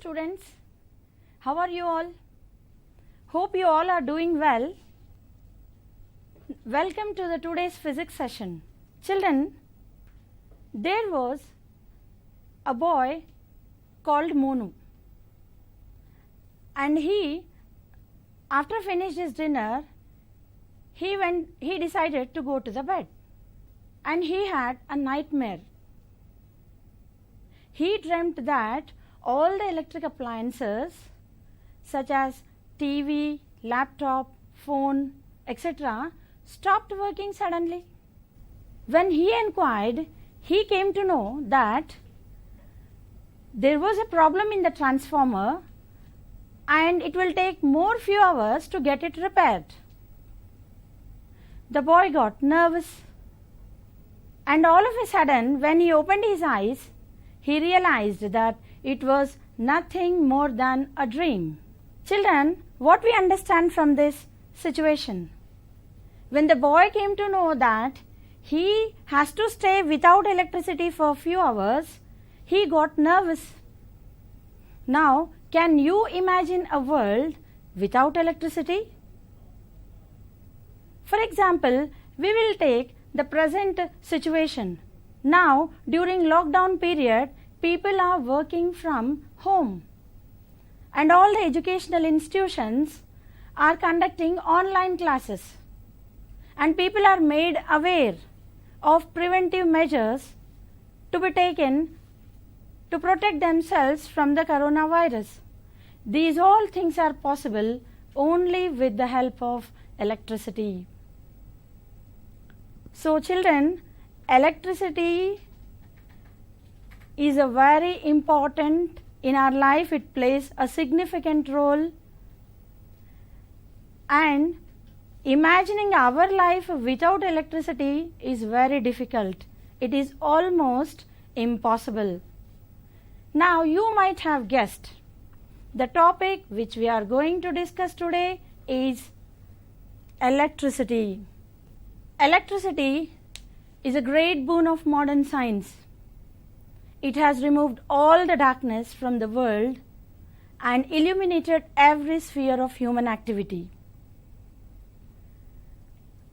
students, how are you all? Hope you all are doing well. Welcome to the today's physics session. Children, there was a boy called Monu, and after finished his dinner, he decided to go to the bed, and he had a nightmare. He dreamt that all the electric appliances such as TV, laptop, phone, etc. stopped working suddenly. When he inquired, he came to know that there was a problem in the transformer and it will take more few hours to get it repaired. The boy got nervous, and all of a sudden when he opened his eyes, he realized that it was nothing more than a dream. Children, what we understand from this situation? When the boy came to know that he has to stay without electricity for a few hours, he got nervous. Now, can you imagine a world without electricity? For example, we will take the present situation. Now, during lockdown period, people are working from home, and all the educational institutions are conducting online classes, and people are made aware of preventive measures to be taken to protect themselves from the coronavirus. These all things are possible only with the help of electricity. So children, electricity is a very important in our life. It plays a significant role, and imagining our life without electricity is very difficult. It is almost impossible. Now you might have guessed the topic which we are going to discuss today is electricity. Electricity is a great boon of modern science. It has removed all the darkness from the world and illuminated every sphere of human activity.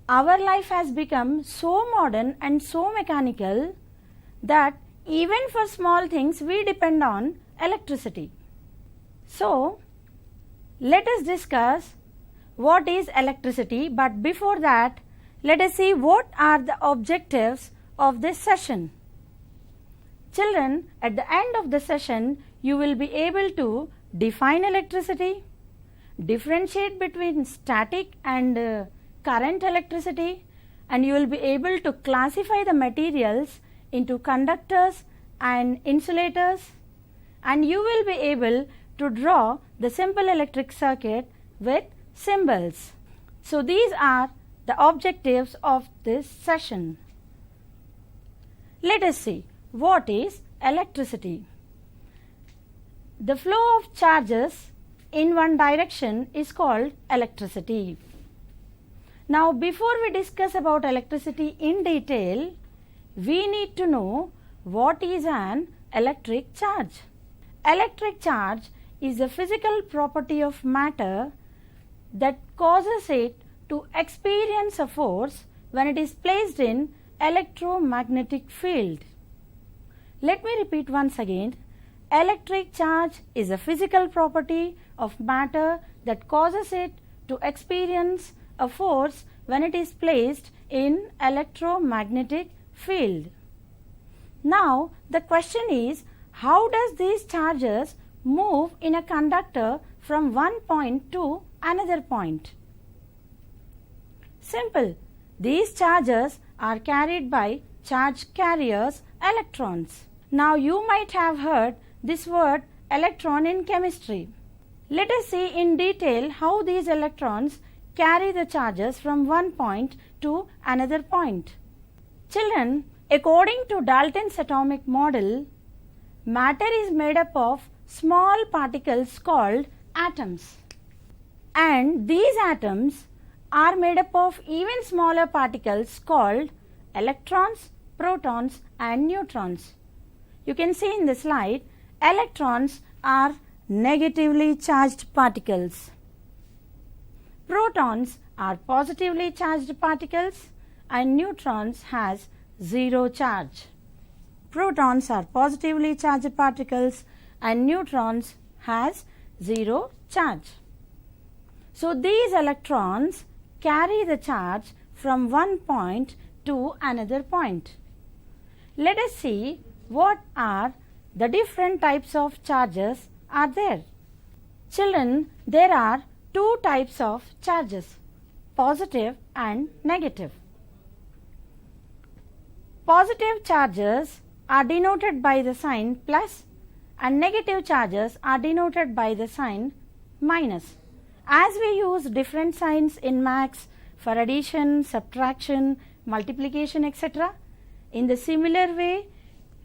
Our life has become so modern and so mechanical that even for small things we depend on electricity. So, let us discuss what is electricity, but before that, let us see what are the objectives of this session. Children, at the end of the session, you will be able to define electricity, differentiate between static and current electricity, and you will be able to classify the materials into conductors and insulators, and you will be able to draw the simple electric circuit with symbols. So these are the objectives of this session. Let us see what is electricity. The flow of charges in one direction is called electricity. Now, before we discuss about electricity in detail, we need to know what is an electric charge. Electric charge is a physical property of matter that causes it to experience a force when it is placed in electromagnetic field. Let me repeat once again. Electric charge is a physical property of matter that causes it to experience a force when it is placed in electromagnetic field. Now, the question is, how does these charges move in a conductor from one point to another point? Simple. These charges are carried by charge carriers, electrons. Now you might have heard this word electron in chemistry. Let us see in detail how these electrons carry the charges from one point to another point. Children, according to Dalton's atomic model, matter is made up of small particles called atoms, and these atoms are made up of even smaller particles called electrons, protons and neutrons. You can see in the slide, electrons are negatively charged particles. Protons are positively charged particles and neutrons has zero charge. Protons are positively charged particles and neutrons has zero charge. So these electrons carry the charge from one point to another point. Let us see what are the different types of charges are there. Children, there are two types of charges, positive and negative. Positive charges are denoted by the sign plus and negative charges are denoted by the sign minus. As we use different signs in maths for addition, subtraction, multiplication, etc., in the similar way,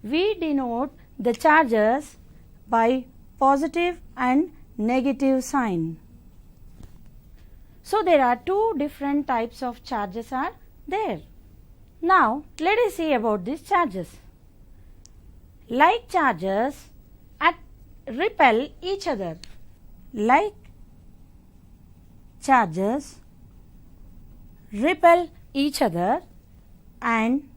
we denote the charges by positive and negative sign. So there are two different types of charges are there. Now let us see about these charges. Like charges repel each other. Like charges repel each other and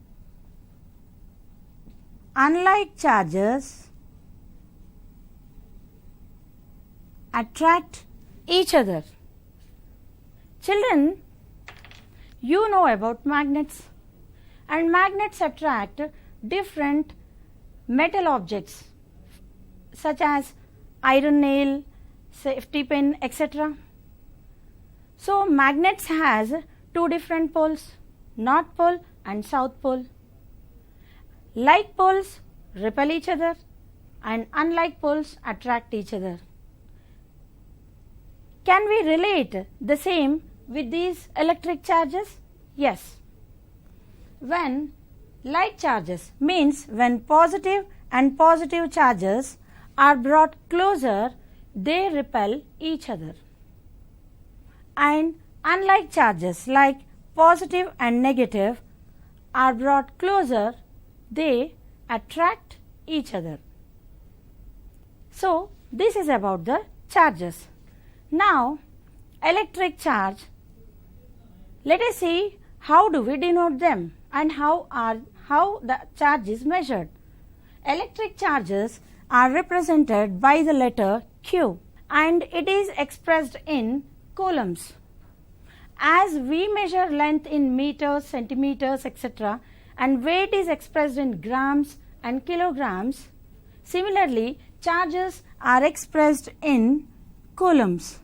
unlike charges attract each other. Children, you know about magnets, and magnets attract different metal objects such as iron nail, safety pin, etc. So magnets has two different poles, north pole and south pole. Like poles repel each other and unlike poles attract each other. Can we relate the same with these electric charges? Yes. When like charges means when positive and positive charges are brought closer, they repel each other. And unlike charges like positive and negative are brought closer, they attract each other. So this is about the charges. Now electric charge, let us see how do we denote them and how the charge is measured. Electric charges are represented by the letter Q and it is expressed in coulombs. As we measure length in meters, centimeters, etc., and weight is expressed in grams and kilograms, similarly charges are expressed in coulombs.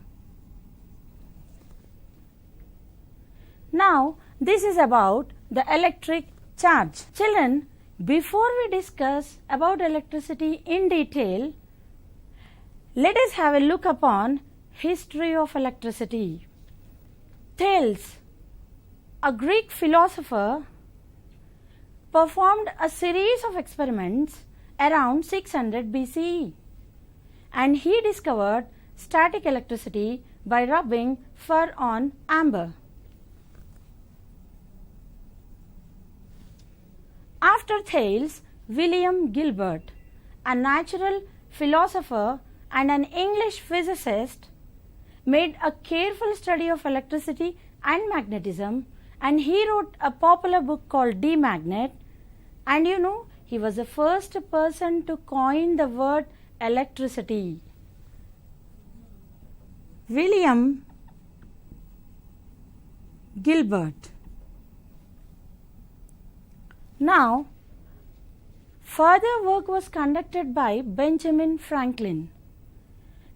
Now this is about the electric charge. Children, before we discuss about electricity in detail, let us have a look upon history of electricity. Thales, a Greek philosopher, performed a series of experiments around 600 BCE and he discovered static electricity by rubbing fur on amber. After Thales, William Gilbert, a natural philosopher and an English physicist, made a careful study of electricity and magnetism, and he wrote a popular book called De Magnet. And you know, he was the first person to coin the word electricity. William Gilbert. Now, further work was conducted by Benjamin Franklin.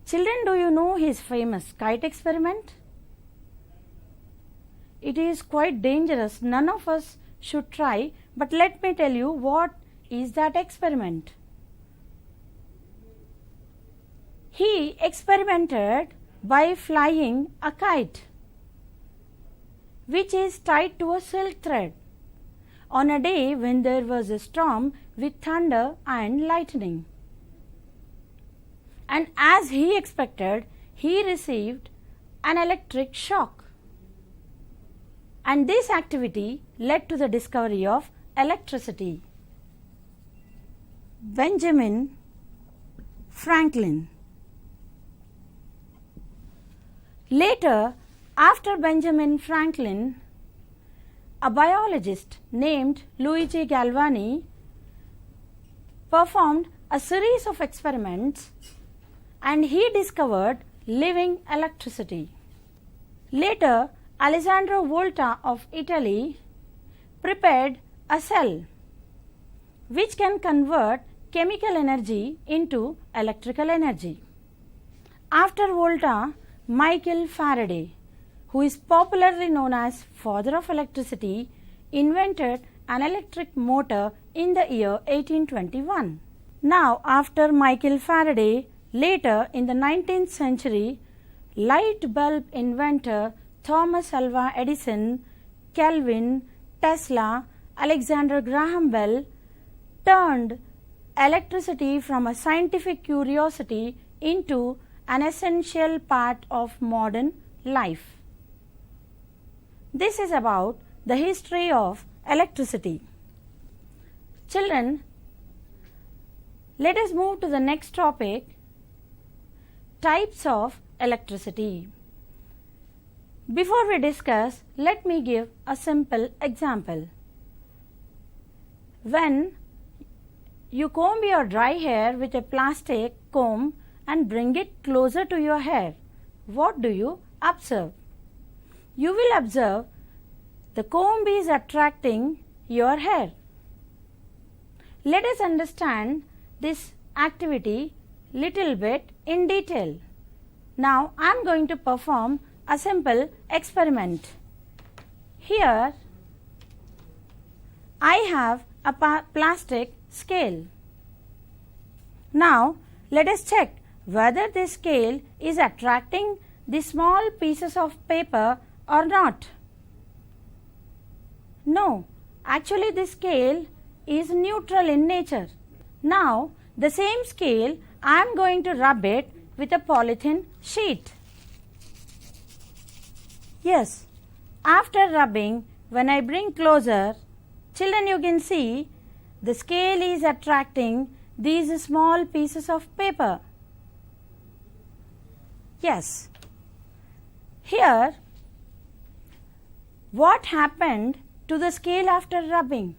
Children, do you know his famous kite experiment? It is quite dangerous. None of us should try, but let me tell you what is that experiment. He experimented by flying a kite which is tied to a silk thread on a day when there was a storm with thunder and lightning. And as he expected, he received an electric shock. And this activity led to the discovery of electricity. Benjamin Franklin. Later, after Benjamin Franklin, a biologist named Luigi Galvani performed a series of experiments and he discovered living electricity. Later, Alessandro Volta of Italy prepared a cell which can convert chemical energy into electrical energy. After Volta, Michael Faraday, who is popularly known as father of electricity, invented an electric motor in the year 1821. Now, after Michael Faraday, later in the 19th century, light bulb inventor Thomas Alva Edison, Kelvin, Tesla, Alexander Graham Bell turned electricity from a scientific curiosity into an essential part of modern life. This is about the history of electricity. Children, let us move to the next topic, types of electricity. Before we discuss, let me give a simple example. When you comb your dry hair with a plastic comb and bring it closer to your hair, what do you observe? You will observe the comb is attracting your hair. Let us understand this activity little bit in detail. Now I am going to perform a simple experiment. Here I have a plastic scale. Now let us check whether this scale is attracting the small pieces of paper or not. No, actually this scale is neutral in nature. Now the same scale I am going to rub it with a polythene sheet. Yes, after rubbing, when I bring closer, children, you can see the scale is attracting these small pieces of paper. Yes. Here, what happened to the scale after rubbing?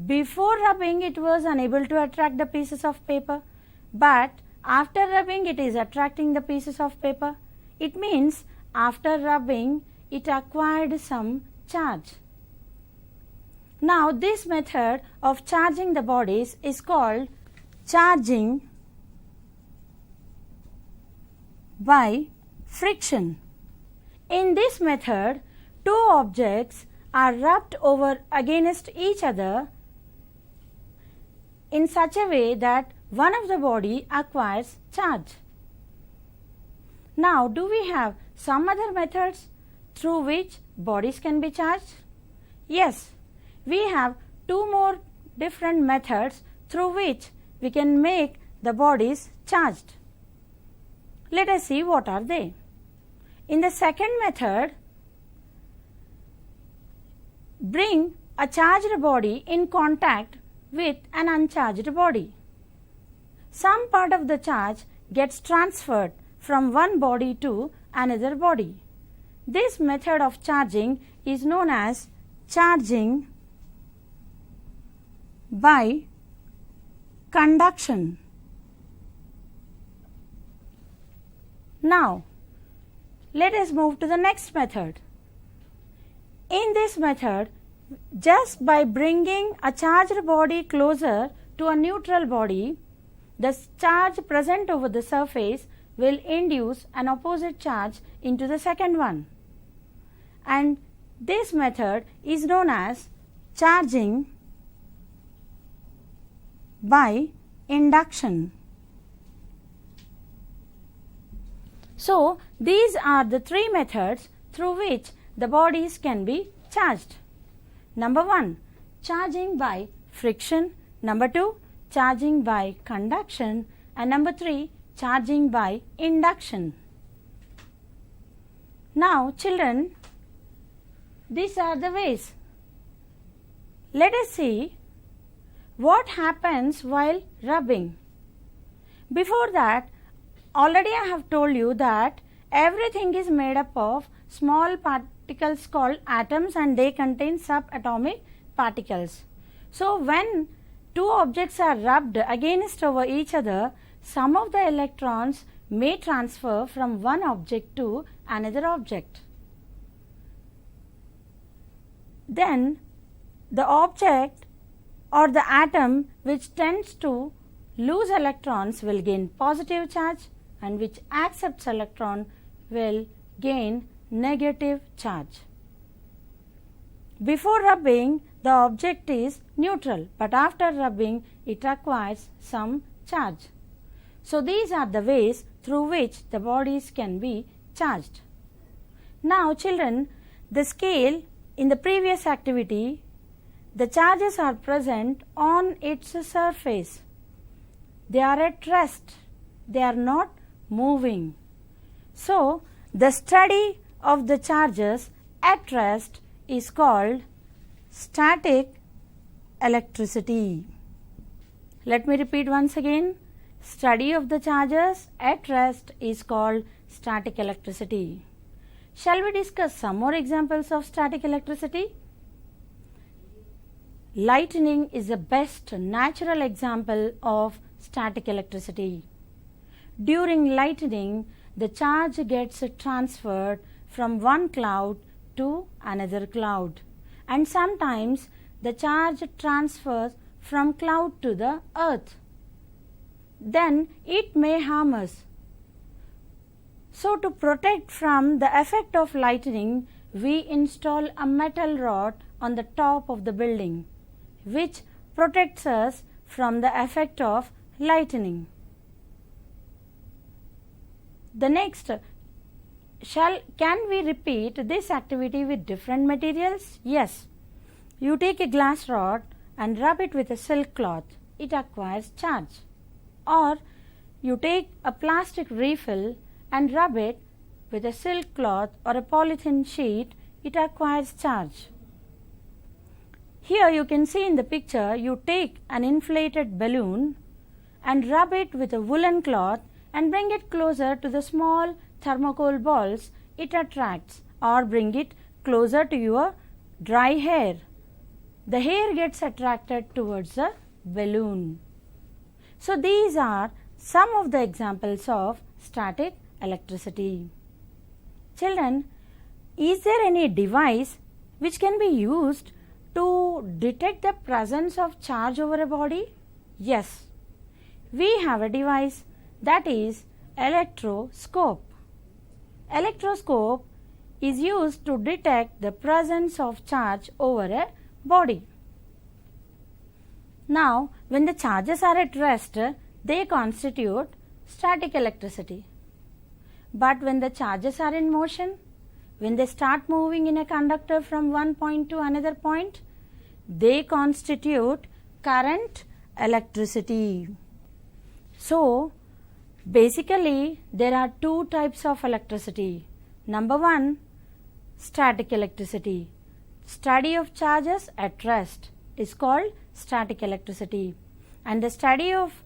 Before rubbing, it was unable to attract the pieces of paper, but after rubbing, it is attracting the pieces of paper. It means after rubbing, it acquired some charge. Now, this method of charging the bodies is called charging by friction. In this method, two objects are rubbed over against each other in such a way that one of the body acquires charge. Now, do we have some other methods through which bodies can be charged? Yes, we have two more different methods through which we can make the bodies charged. Let us see what are they. In the second method, bring a charged body in contact with an uncharged body. Some part of the charge gets transferred from one body to another body. This method of charging is known as charging by conduction. Now, let us move to the next method. In this method, just by bringing a charged body closer to a neutral body, the charge present over the surface will induce an opposite charge into the second one. And this method is known as charging by induction. So, these are the three methods through which the bodies can be charged. Number 1, charging by friction. Number 2, charging by conduction. And number 3, charging by induction. Now, children, these are the ways. Let us see what happens while rubbing. Before that, already I have told you that everything is made up of small particles called atoms, and they contain subatomic particles. So when two objects are rubbed against over each other, some of the electrons may transfer from one object to another object. Then the object or the atom which tends to lose electrons will gain positive charge, and which accepts electron will gain negative charge. Before rubbing, the object is neutral, but after rubbing it acquires some charge. So these are the ways through which the bodies can be charged. Now children, the scale in the previous activity, the charges are present on its surface. They are at rest. They are not moving. So the study of the charges at rest is called static electricity. Let me repeat once again. Study of the charges at rest is called static electricity. Shall we discuss some more examples of static electricity? Lightning is the best natural example of static electricity. During lightning, the charge gets transferred from one cloud to another cloud, and sometimes the charge transfers from cloud to the earth. Then it may harm us. So to protect from the effect of lightning, we install a metal rod on the top of the building, which protects us from the effect of lightning. The next, can we repeat this activity with different materials? Yes. You take a glass rod and rub it with a silk cloth. It acquires charge. Or you take a plastic refill and rub it with a silk cloth or a polythene sheet. It acquires charge. Here you can see in the picture, you take an inflated balloon and rub it with a woolen cloth and bring it closer to the small thermocol balls it attracts, or bring it closer to your dry hair. The hair gets attracted towards the balloon. So these are some of the examples of static electricity. Children, is there any device which can be used to detect the presence of charge over a body? Yes, we have a device, that is electroscope. Electroscope is used to detect the presence of charge over a body. Now, when the charges are at rest, they constitute static electricity. But when the charges are in motion, when they start moving in a conductor from one point to another point, they constitute current electricity. So, basically there are two types of electricity. Number one, static electricity. Study of charges at rest is called static electricity, and the study of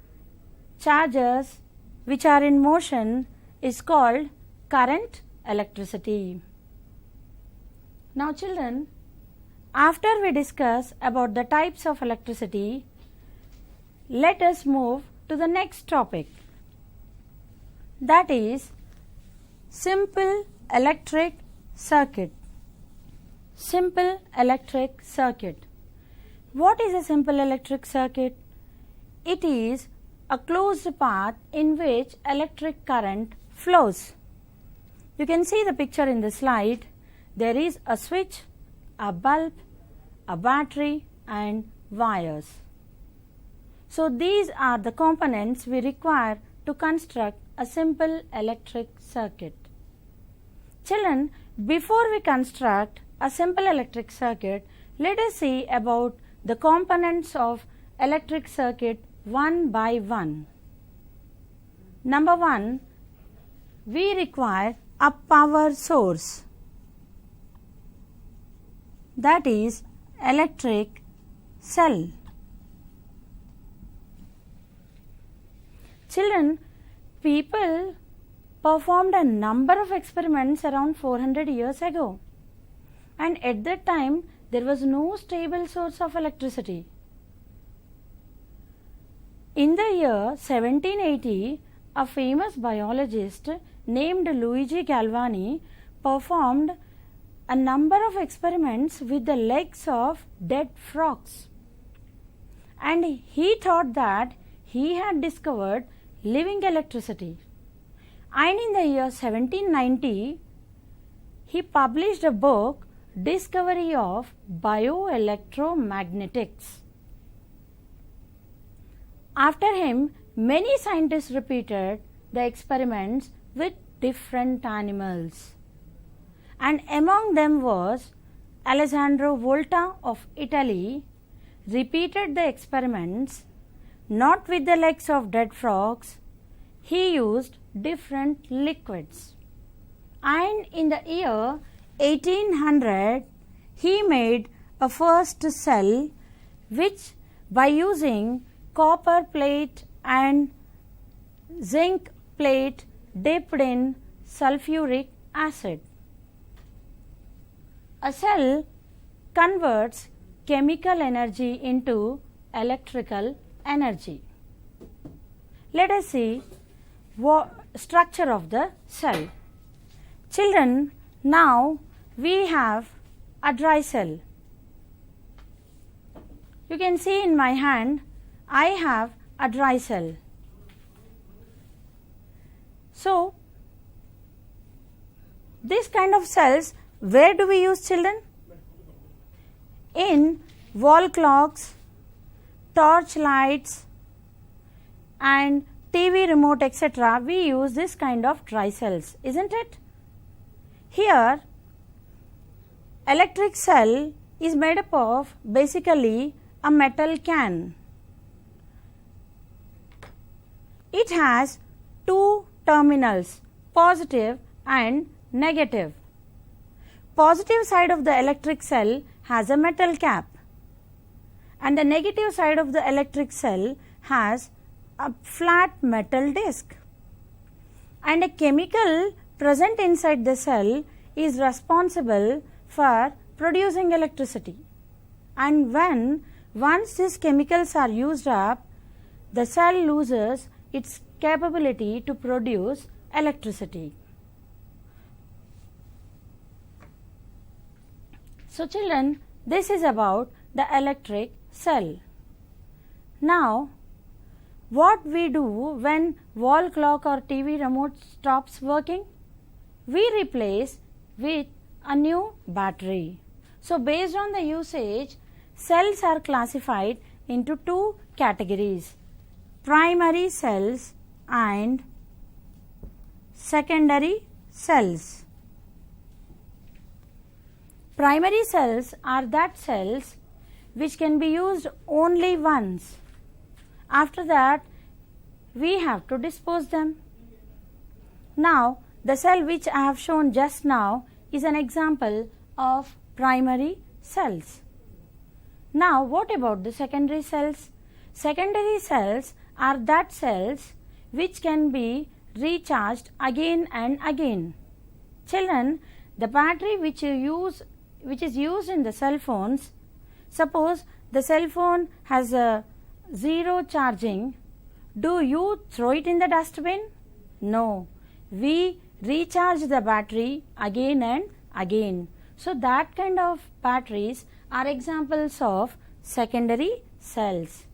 charges which are in motion is called current electricity. Now children, after we discuss about the types of electricity, let us move to the next topic, that is simple electric circuit. Simple electric circuit. What is a simple electric circuit? It is a closed path in which electric current flows. You can see the picture in the slide. There is a switch, a bulb, a battery and wires. So these are the components we require to construct a simple electric circuit. Children, before we construct a simple electric circuit, let us see about the components of electric circuit one by one. Number one, we require a power source, that is electric cell. Children, people performed a number of experiments around 400 years ago, and at that time there was no stable source of electricity. In the year 1780, a famous biologist named Luigi Galvani performed a number of experiments with the legs of dead frogs, and he thought that he had discovered living electricity. And in the year 1790, he published a book, Discovery of Bioelectromagnetics. After him, many scientists repeated the experiments with different animals, and among them was Alessandro Volta of Italy. Repeated the experiments not with the legs of dead frogs. He used different liquids, and in the year 1800 he made a first cell which, by using copper plate and zinc plate dipped in sulfuric acid. A cell converts chemical energy into electrical energy. Let us see structure of the cell. Children, now we have a dry cell. You can see in my hand I have a dry cell. So, this kind of cells, where do we use, children? In wall clocks, torch lights and TV remote, etc. we use this kind of dry cells, isn't it? Here, electric cell is made up of basically a metal can. It has two terminals, positive and negative. Positive side of the electric cell has a metal cap, and the negative side of the electric cell has a flat metal disc. And a chemical present inside the cell is responsible for producing electricity. And once these chemicals are used up, the cell loses its capability to produce electricity. So, children, this is about the electric cell. Now, what we do when wall clock or TV remote stops working? We replace with a new battery. So, based on the usage, cells are classified into two categories: primary cells and secondary cells. Primary cells are that cells which can be used only once. After that, we have to dispose them. Now, the cell which I have shown just now is an example of primary cells. Now, what about the secondary cells? Secondary cells are that cells which can be recharged again and again. Children, the battery which is used in the cell phones, suppose the cell phone has a zero charging, do you throw it in the dustbin? No, we recharge the battery again and again. So, that kind of batteries are examples of secondary cells.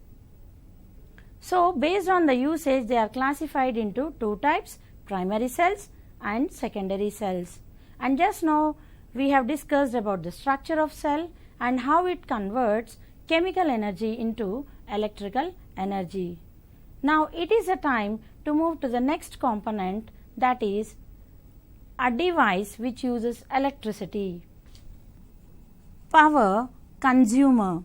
So, based on the usage, they are classified into two types: primary cells and secondary cells. And just now we have discussed about the structure of cell and how it converts chemical energy into electrical energy. Now, it is a time to move to the next component, that is a device which uses electricity. Power consumer.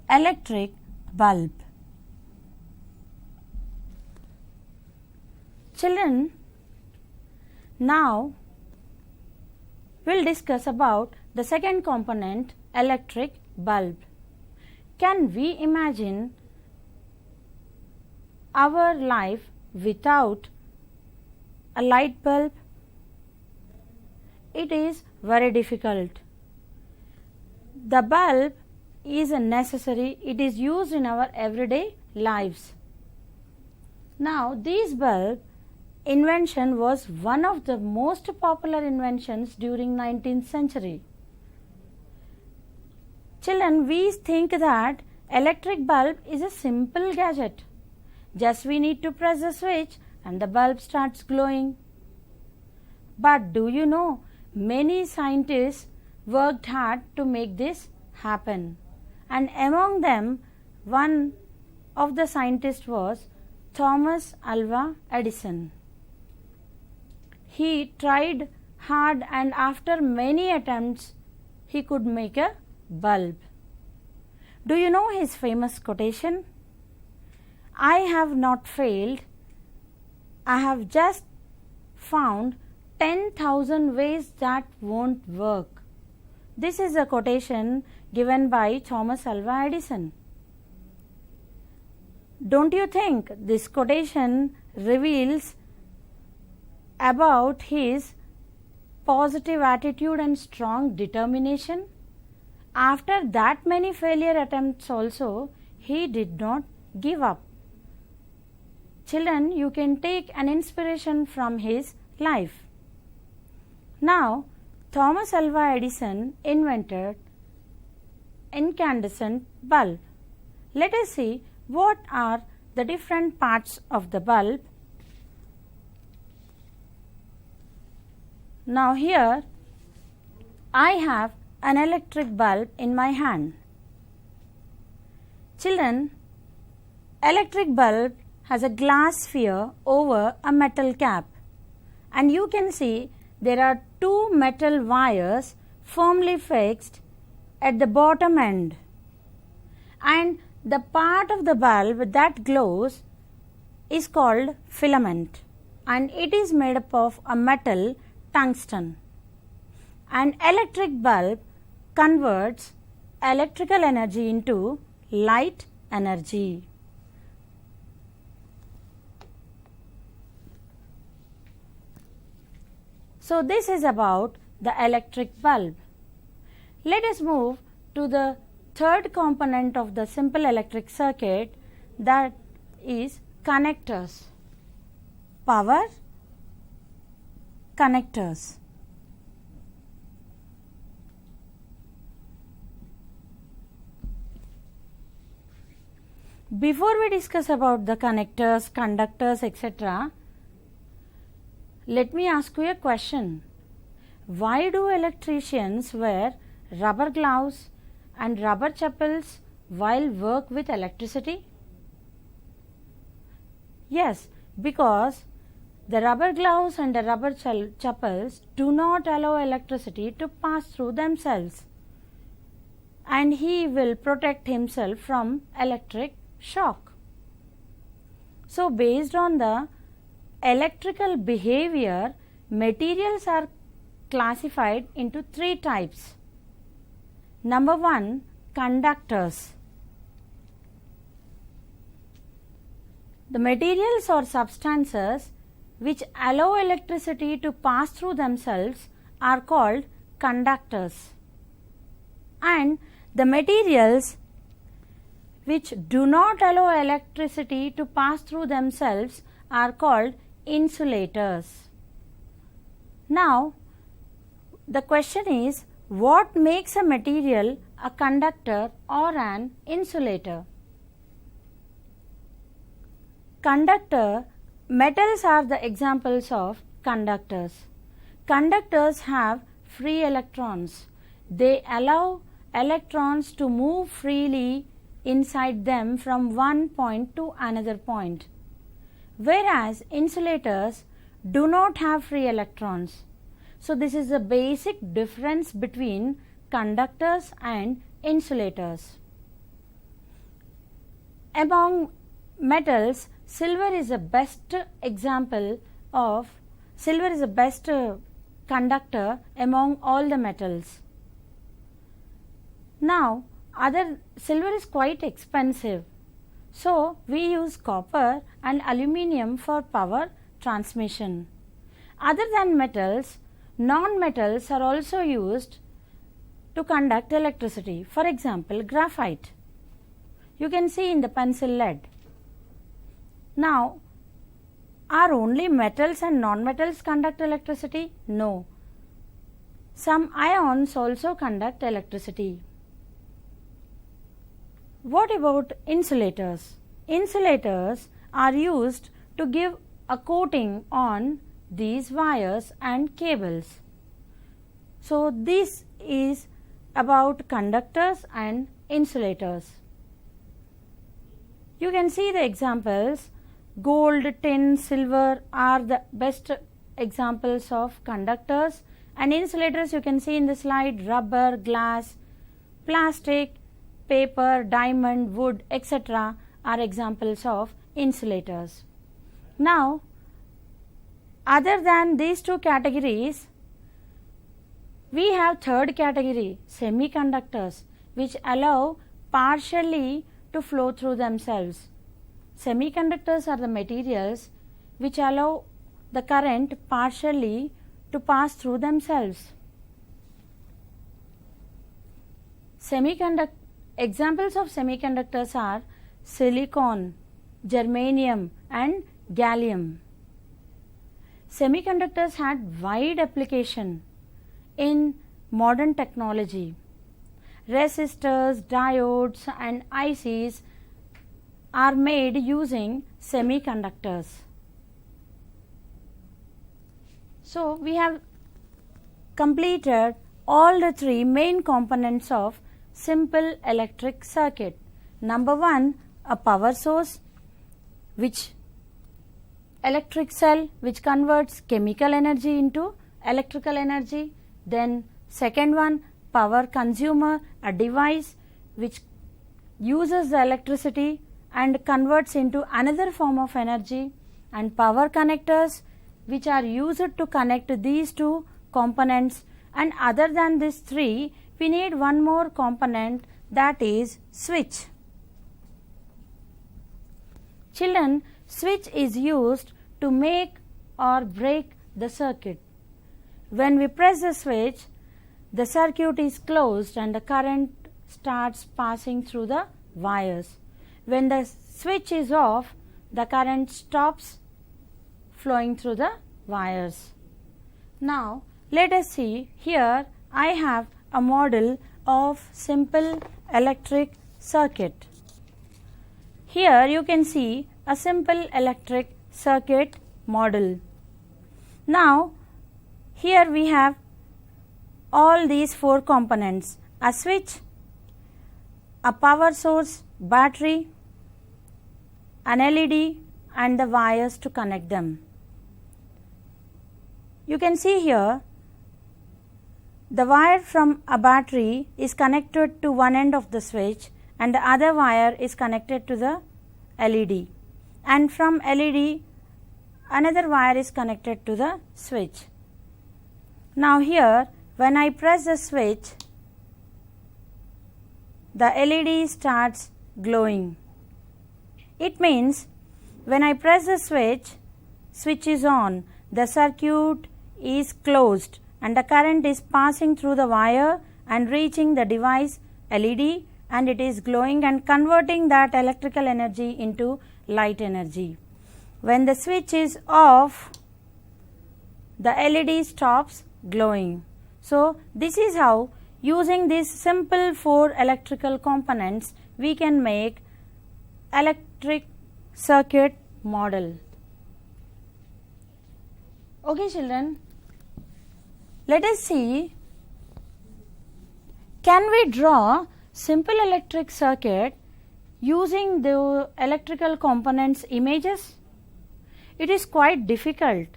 Electric bulb. Children, now we will discuss about the second component, electric bulb. Can we imagine our life without a light bulb? It is very difficult. The bulb is necessary, it is used in our everyday lives. Now, this bulb invention was one of the most popular inventions during 19th century. Children, we think that electric bulb is a simple gadget. Just we need to press the switch and the bulb starts glowing. But do you know, many scientists worked hard to make this happen. And among them, one of the scientists was Thomas Alva Edison. He tried hard and after many attempts, he could make a bulb. Do you know his famous quotation? I have not failed. I have just found 10,000 ways that won't work. This is a quotation given by Thomas Alva Edison. Don't you think this quotation reveals about his positive attitude and strong determination? After that many failure attempts also, he did not give up. Children, you can take an inspiration from his life. Now, Thomas Alva Edison invented incandescent bulb. Let us see what are the different parts of the bulb. Now here I have an electric bulb in my hand. Children, electric bulb has a glass sphere over a metal cap, and you can see there are two metal wires firmly fixed at the bottom end, and the part of the bulb that glows is called filament, and it is made up of a metal tungsten. An electric bulb converts electrical energy into light energy. So this is about the electric bulb. Let us move to the third component of the simple electric circuit, that is connectors. Power connectors. Before we discuss about the connectors, conductors, etc., let me ask you a question. Why do electricians wear rubber gloves and rubber chappals while work with electricity? Yes, because the rubber gloves and the rubber chappals do not allow electricity to pass through themselves, and he will protect himself from electric shock. So based on the electrical behavior, materials are classified into three types. Number one, conductors. The materials or substances which allow electricity to pass through themselves are called conductors, and the materials which do not allow electricity to pass through themselves are called insulators. Now, the question is, what makes a material a conductor or an insulator? Metals are the examples of conductors. Conductors have free electrons. They allow electrons to move freely inside them from one point to another point, whereas insulators do not have free electrons. So this is the basic difference between conductors and insulators. Among metals, silver is the best conductor among all the metals. Now, silver is quite expensive, So, we use copper and aluminium for power transmission. Other than metals, non-metals are also used to conduct electricity. For example, graphite. You can see in the pencil lead. Now, are only metals and non-metals conduct electricity? No. Some ions also conduct electricity. What about insulators? Insulators are used to give a coating on these wires and cables. So, this is about conductors and insulators. You can see the examples. Gold, tin, silver are the best examples of conductors, and insulators you can see in the slide: rubber, glass, plastic, paper, diamond, wood, etc. are examples of insulators. Now, other than these two categories, we have third category, semiconductors, which allow partially to flow through themselves. Semiconductors are the materials which allow the current partially to pass through themselves. Examples of semiconductors are silicon, germanium and gallium. Semiconductors had wide application in modern technology. Resistors, diodes and ICs are made using semiconductors. So, we have completed all the three main components of simple electric circuit. Number 1, a power source, which electric cell which converts chemical energy into electrical energy. Then second one, power consumer, a device which uses the electricity and converts into another form of energy, and power connectors which are used to connect these two components. And other than these three, we need one more component, that is switch. Children, switch is used to make or break the circuit. When we press the switch, the circuit is closed and the current starts passing through the wires. When the switch is off, the current stops flowing through the wires. Now, let us see. Here I have a model of simple electric circuit. Here you can see a simple electric circuit model. Now, here we have all these four components: a switch, a power source, battery, an LED and the wires to connect them. You can see here the wire from a battery is connected to one end of the switch and the other wire is connected to the LED, and from LED another wire is connected to the switch. Now here when I press the switch, the LED starts glowing. It means when I press the switch is on, the circuit is closed and the current is passing through the wire and reaching the device LED, and it is glowing and converting that electrical energy into light energy. When the switch is off, the LED stops glowing. So, this is how, using these simple four electrical components, we can make electric circuit model. Okay children, let us see, can we draw simple electric circuit using the electrical components images? It is quite difficult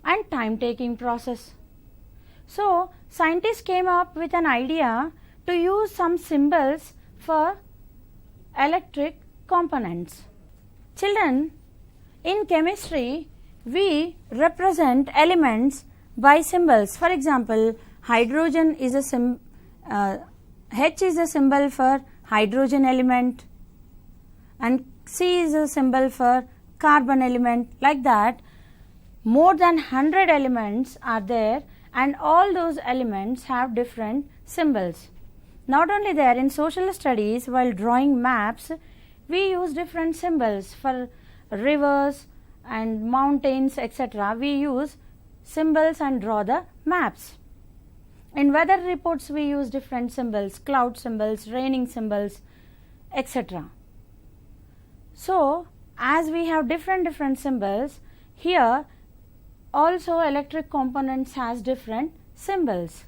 and time taking process. So, scientists came up with an idea to use some symbols for electric components. Children, in chemistry, we represent elements by symbols. For example, hydrogen is a H is a symbol for hydrogen element, and C is a symbol for carbon element. Like that, more than 100 elements are there, and all those elements have different symbols. Not only there, in social studies, while drawing maps, we use different symbols for rivers and mountains, etc. We use symbols and draw the maps. In weather reports, we use different symbols, cloud symbols, raining symbols, etc. So, as we have different symbols, here also electric components has different symbols.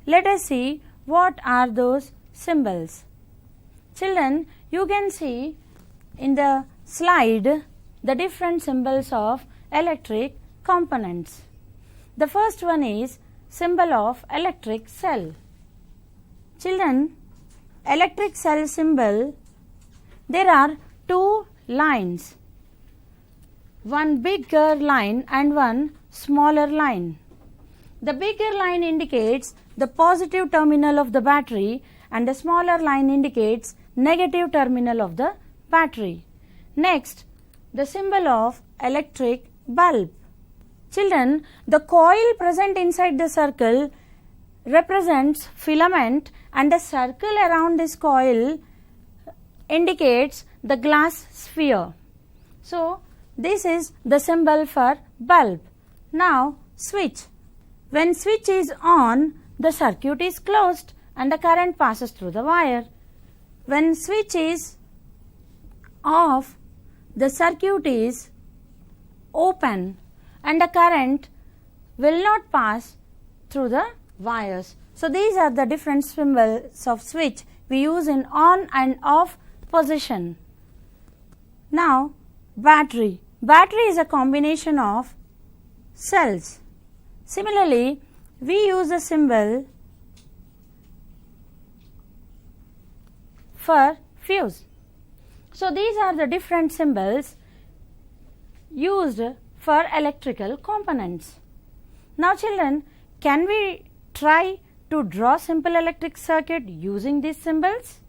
Let us see what are those symbols. Children, you can see in the slide the different symbols of electric components. The first one is symbol of electric cell. Children, electric cell symbol, there are two lines, one bigger line and one smaller line. The bigger line indicates the positive terminal of the battery and the smaller line indicates negative terminal of the battery. Next, the symbol of electric bulb. Children, the coil present inside the circle represents filament and the circle around this coil indicates the glass sphere. So, this is the symbol for bulb. Now, switch. When switch is on, the circuit is closed and the current passes through the wire. When switch is off, the circuit is open and the current will not pass through the wires. So, these are the different symbols of switch we use in on and off position. Now, battery. Battery is a combination of cells. Similarly, we use a symbol for fuse. So, these are the different symbols used for electrical components. Now, children, can we try to draw simple electric circuit using these symbols?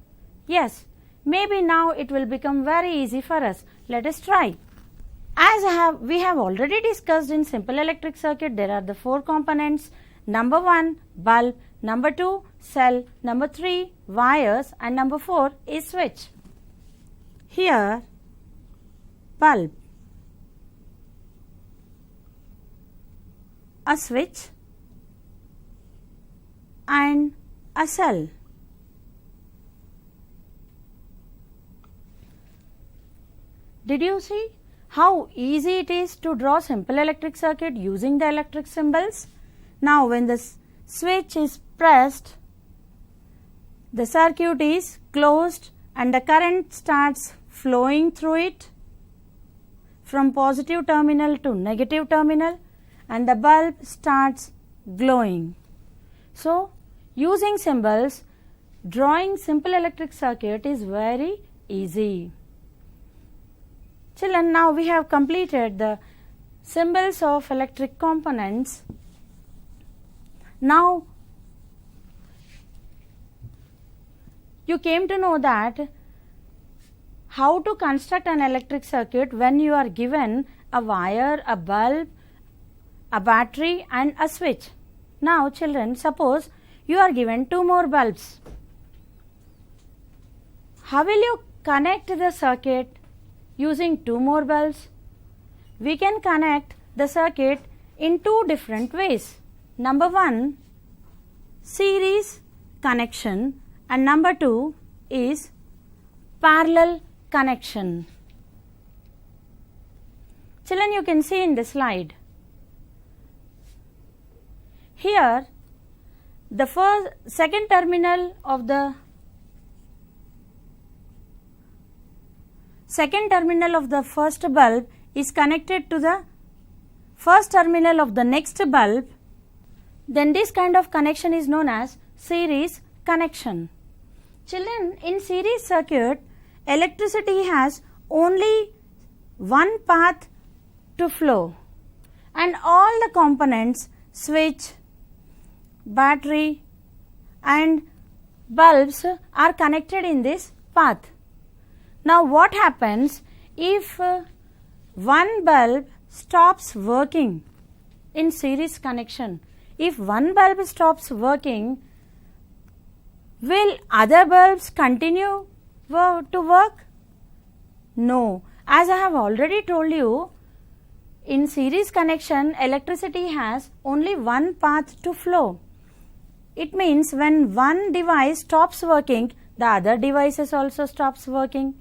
Yes, maybe now it will become very easy for us. Let us try. As we have already discussed in simple electric circuit, there are the four components. Number 1, bulb. Number 2, cell. Number 3, wires. And number 4 is switch. Here, bulb, a switch and a cell. Did you see how easy it is to draw simple electric circuit using the electric symbols? Now, when the switch is pressed, the circuit is closed and the current starts flowing through it from positive terminal to negative terminal and the bulb starts glowing. So, using symbols, drawing simple electric circuit is very easy. Children, now we have completed the symbols of electric components. Now, you came to know that how to construct an electric circuit when you are given a wire, a bulb, a battery and a switch. Now, children, suppose you are given 2 more bulbs. How will you connect the circuit using 2 more bulbs? We can connect the circuit in 2 different ways. Number 1, series connection, and number 2 is parallel connection. Children, you can see in the slide. Here, the second terminal of the first bulb is connected to the first terminal of the next bulb. Then this kind of connection is known as series connection. Children, in series circuit, electricity has only one path to flow and all the components, switch, battery and bulbs are connected in this path. Now, what happens if one bulb stops working in series connection, if one bulb stops working, will other bulbs continue to work? No. As I have already told you, in series connection, electricity has only one path to flow. It means when one device stops working, the other devices also stops working.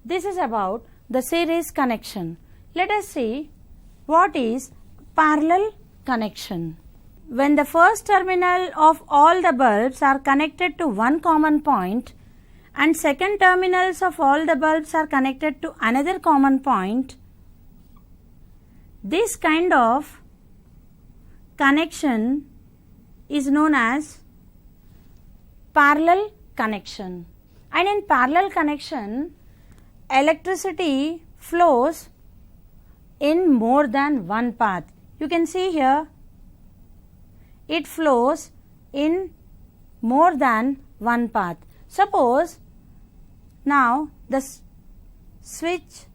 This is about the series connection. Let us see what is parallel connection. When the first terminal of all the bulbs are connected to one common point and second terminals of all the bulbs are connected to another common point, this kind of connection is known as parallel connection. And in parallel connection, electricity flows in more than one path. You can see here, it flows in more than one path. Suppose now the switch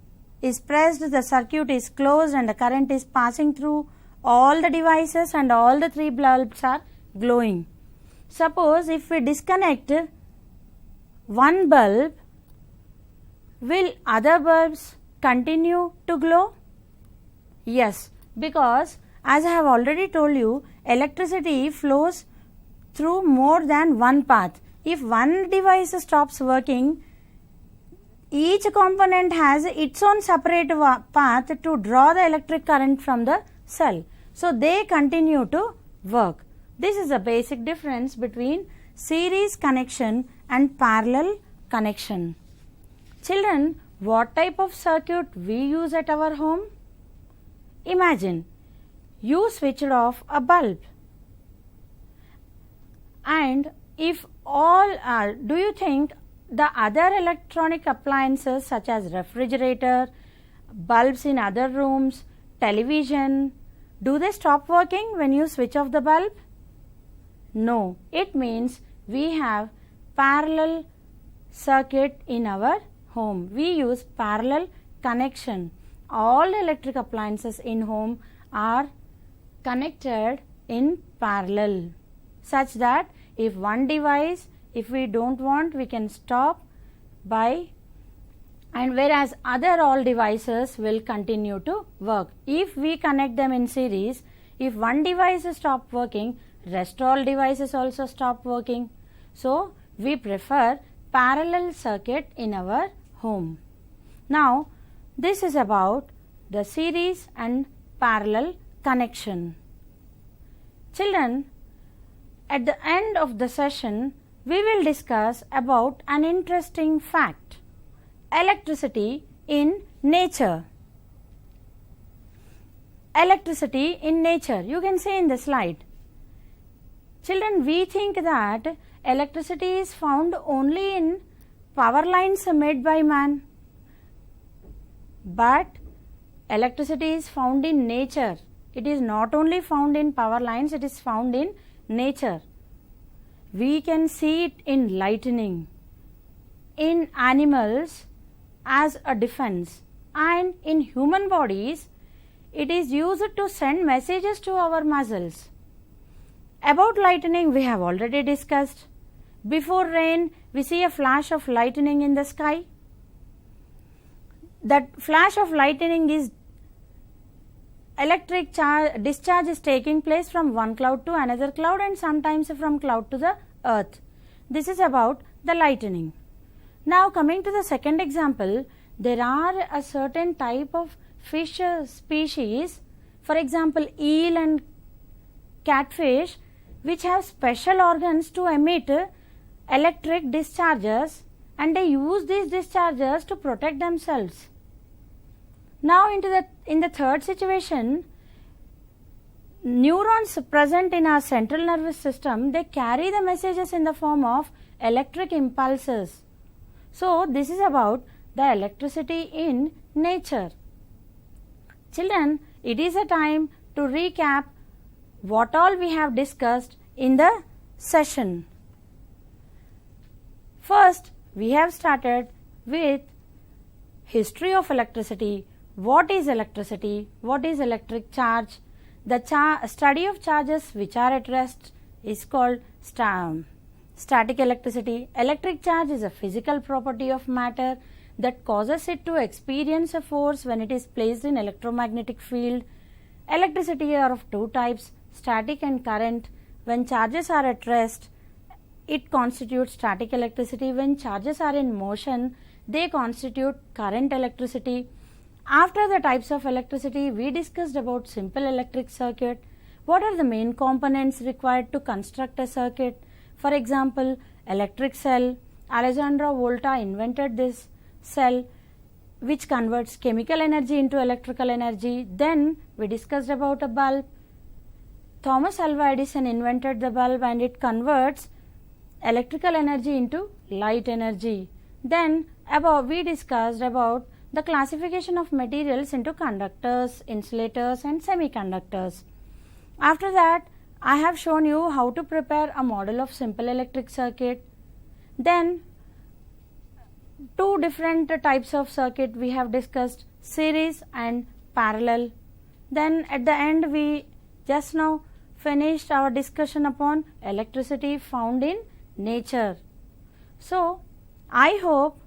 is pressed, the circuit is closed and the current is passing through all the devices and all the three bulbs are glowing. Suppose if we disconnect one bulb, will other bulbs continue to glow? Yes, because as I have already told you, electricity flows through more than one path. If one device stops working, each component has its own separate path to draw the electric current from the cell. So they continue to work. This is the basic difference between series connection and parallel connection. Children, what type of circuit we use at our home? Imagine you switched off a bulb, and if all are, do you think the other electronic appliances such as refrigerator, bulbs in other rooms, television, do they stop working when you switch off the bulb? No, it means we have parallel circuit in our home. We use parallel connection. All electric appliances in home are connected in parallel, such that if one device, if we don't want, we can stop by, and whereas other all devices will continue to work. If we connect them in series, if one device stop working, rest all devices also stop working. So we prefer parallel circuit in our home. Now this is about the series and parallel connection. Children, at the end of the session, we will discuss about an interesting fact: electricity in nature. Electricity in nature, you can see in the slide. Children, we think that electricity is found only in power lines made by man, but electricity is found in nature. It is not only found in power lines, it is found in nature. We can see it in lightning, in animals as a defense, and in human bodies it is used to send messages to our muscles. About lightning we have already discussed. Before rain we see a flash of lightning in the sky. That flash of lightning is electric discharge is taking place from one cloud to another cloud and sometimes from cloud to the earth. This is about the lightning. Now coming to the second example, there are a certain type of fish species, for example eel and catfish, which have special organs to emit electric discharges, and they use these discharges to protect themselves. Now in the third situation, neurons present in our central nervous system, they carry the messages in the form of electric impulses. So this is about the electricity in nature. Children, it is a time to recap what all we have discussed in the session. First, we have started with history of electricity, what is electricity, what is electric charge. The study of charges which are at rest is called static electricity. Electric charge is a physical property of matter that causes it to experience a force when it is placed in electromagnetic field. Electricity are of two types, static and current. When charges are at rest, it constitutes static electricity. When charges are in motion, they constitute current electricity. After the types of electricity, we discussed about simple electric circuit. What are the main components required to construct a circuit? For example, electric cell. Alessandro Volta invented this cell which converts chemical energy into electrical energy. Then we discussed about a bulb. Thomas Alva Edison invented the bulb and it converts electrical energy into light energy. Then we discussed about the classification of materials into conductors, insulators and semiconductors. After that, I have shown you how to prepare a model of simple electric circuit. Then two different types of circuit we have discussed, series and parallel. Then at the end we just now finished our discussion upon electricity found in nature. So, I hope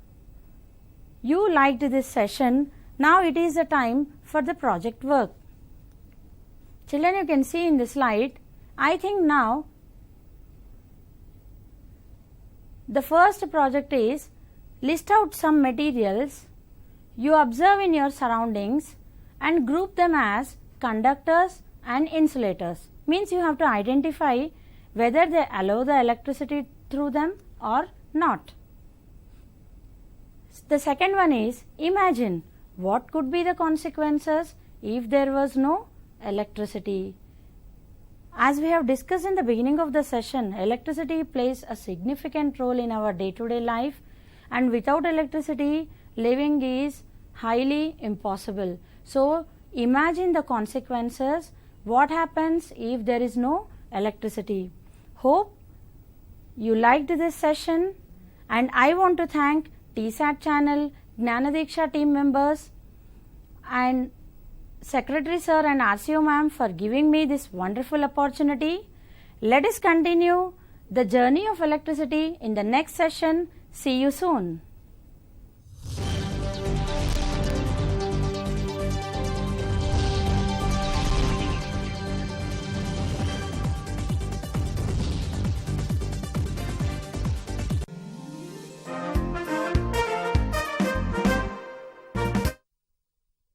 you liked this session. Now it is the time for the project work. Children, you can see in the slide, I think now the first project is list out some materials you observe in your surroundings and group them as conductors and insulators. Means you have to identify whether they allow the electricity through them or not. The second one is imagine what could be the consequences if there was no electricity. As we have discussed in the beginning of the session, electricity plays a significant role in our day-to-day life, and without electricity, living is highly impossible. So, imagine the consequences, what happens if there is no electricity. Hope you liked this session, and I want to thank TSAT channel, Gnanadiksha team members and Secretary Sir and RCO ma'am for giving me this wonderful opportunity. Let us continue the journey of electricity in the next session. See you soon.